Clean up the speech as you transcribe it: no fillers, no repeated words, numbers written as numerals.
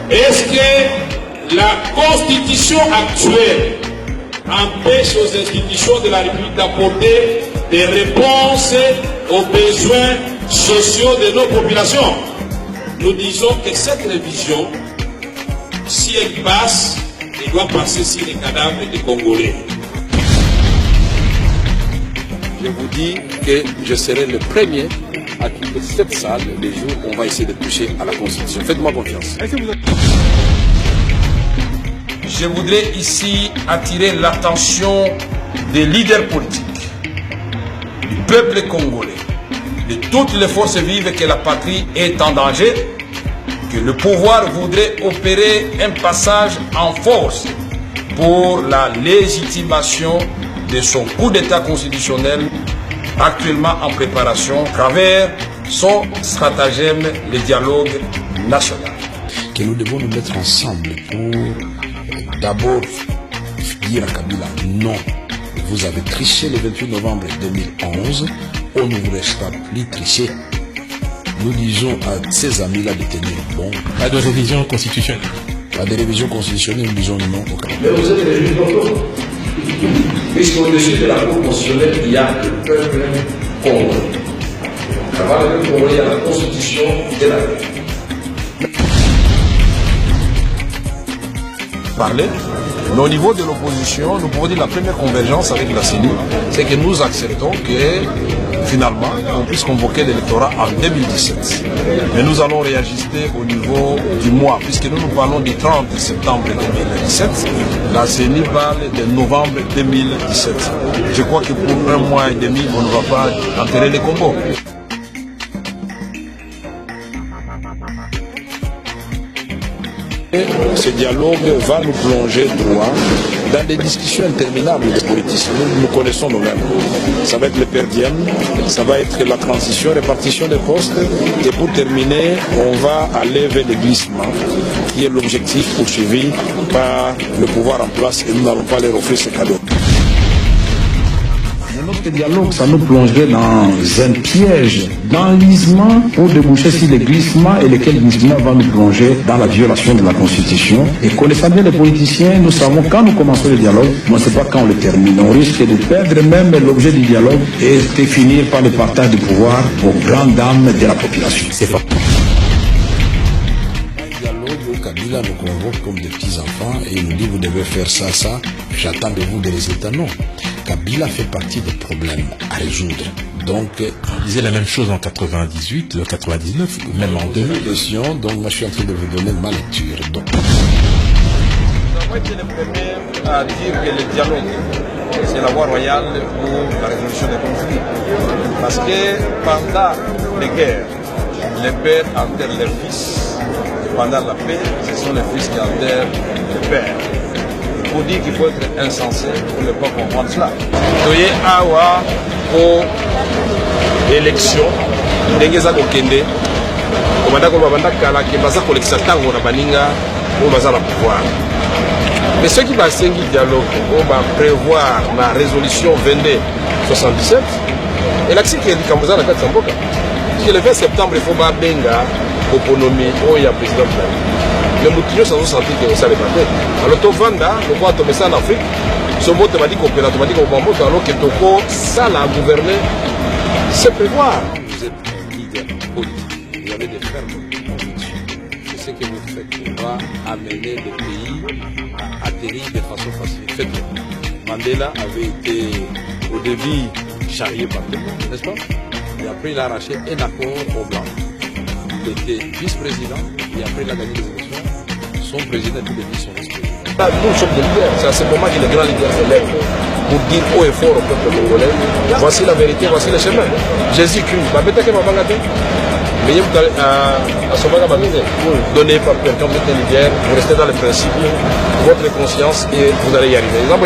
Est-ce que la constitution actuelle empêche aux institutions de la République d'apporter des réponses aux besoins sociaux de nos populations? Nous disons que cette révision, si elle passe, elle doit passer sur les cadavres des Congolais. Je vous dis que je serai le premier à quitter cette salle les jours où on va essayer de toucher à la Constitution. Faites-moi confiance. Je voudrais ici attirer l'attention des leaders politiques, du peuple congolais, de toutes les forces vives que la patrie est en danger, que le pouvoir voudrait opérer un passage en force pour la légitimation de son coup d'État constitutionnel actuellement en préparation à travers son stratagème, le dialogue national. Que nous devons nous mettre ensemble pour d'abord dire à Kabila non, vous avez triché le 28 novembre 2011, on ne vous laisse pas plus tricher. Nous disons à ces amis-là de tenir bon. Pas de révision constitutionnelle. Pas de révision constitutionnelle, nous disons non. Mais vous êtes les juges d'auto. Puisqu'au-dessus de la Cour constitutionnelle, il y a le peuple congolais. Avant le peuple congolais, il y a la Constitution de la République. Parler. Mais au niveau de l'opposition, nous pouvons dire la première convergence avec la CENI, c'est que nous acceptons que finalement on puisse convoquer l'électorat en 2017. Mais nous allons réajuster au niveau du mois, puisque nous parlons du 30 septembre 2017. La CENI parle de novembre 2017. Je crois que pour un mois et demi, on ne va pas enterrer les combos. Ce dialogue va nous plonger droit dans des discussions interminables de politiciens. Nous connaissons nous-mêmes. Ça va être le perdième, ça va être la transition, répartition des postes. Et pour terminer, on va aller vers le glissement, qui est l'objectif poursuivi par le pouvoir en place, et nous n'allons pas leur offrir ce cadeau. Notre dialogue, ça nous plongerait dans un piège d'enlisement pour déboucher sur les glissements et lesquels glissements vont nous plonger dans la violation de la Constitution. Et connaissant bien les politiciens, nous savons quand nous commençons le dialogue, mais on ne sait pas quand on le termine. On risque de perdre même l'objet du dialogue et de finir par le partage du pouvoir aux grandes dames de la population. C'est pas. Kabila nous convoque comme des petits-enfants et il nous dit vous devez faire ça, ça, j'attends de vous des résultats. Non. Kabila fait partie des problèmes à résoudre. Donc, on disait la même chose en 98, le 99, même en 2000. Donc moi je suis en train de vous donner ma lecture. Donc. Nous avons été les premiers à dire que le dialogue, c'est la voie royale pour la résolution des conflits. Parce que pendant les guerres, les pères enterrent leurs fils. Pendant la paix, ce sont les fils qui enterrent les pères. Pour dire qu'il faut être insensé pour ne pas comprendre cela. Doye awa pour élection, ndengeza kokende, komanda ko babanda kala ke baza kolekisa tango na baninga pour baza la pouvoir. Mais ceux qui basengi dialogue, on va prévoir la résolution 2277 et l'accès qui est dit kamboza na kati mboka. Le 20 septembre, il faut pas benga autonomie où il y a président de la République. Le moutillo sans sentir que ça n'est pas fait. Alors, tu vanda, tu vois, tu mets ça en Afrique. Ce mot te m'a dit qu'on peut, tu m'as dit qu'on va monter alors que tu ça l'a gouverné. C'est prévoir. Vous êtes un leader politique. Vous avez des fermes convictions. C'est ce que vous faites. On va amener le pays à atterrir de façon facile. Faites-le. Mandela avait été au début charrié par tout le monde, n'est-ce pas? Et après, il a arraché un accord au blanc. Il était vice-président et après, il a gagné les élections. Son président est devenu son vice-président. Nous sommes des leaders. C'est à ce moment que les grands leaders se lèvent pour dire haut et fort au peuple congolais voici la vérité, voici le chemin. Jésus-Christ, mais à ce moment-là, donnez pas peur. Quand vous êtes un leader, vous restez dans les principes, votre conscience et vous allez y arriver. Vous en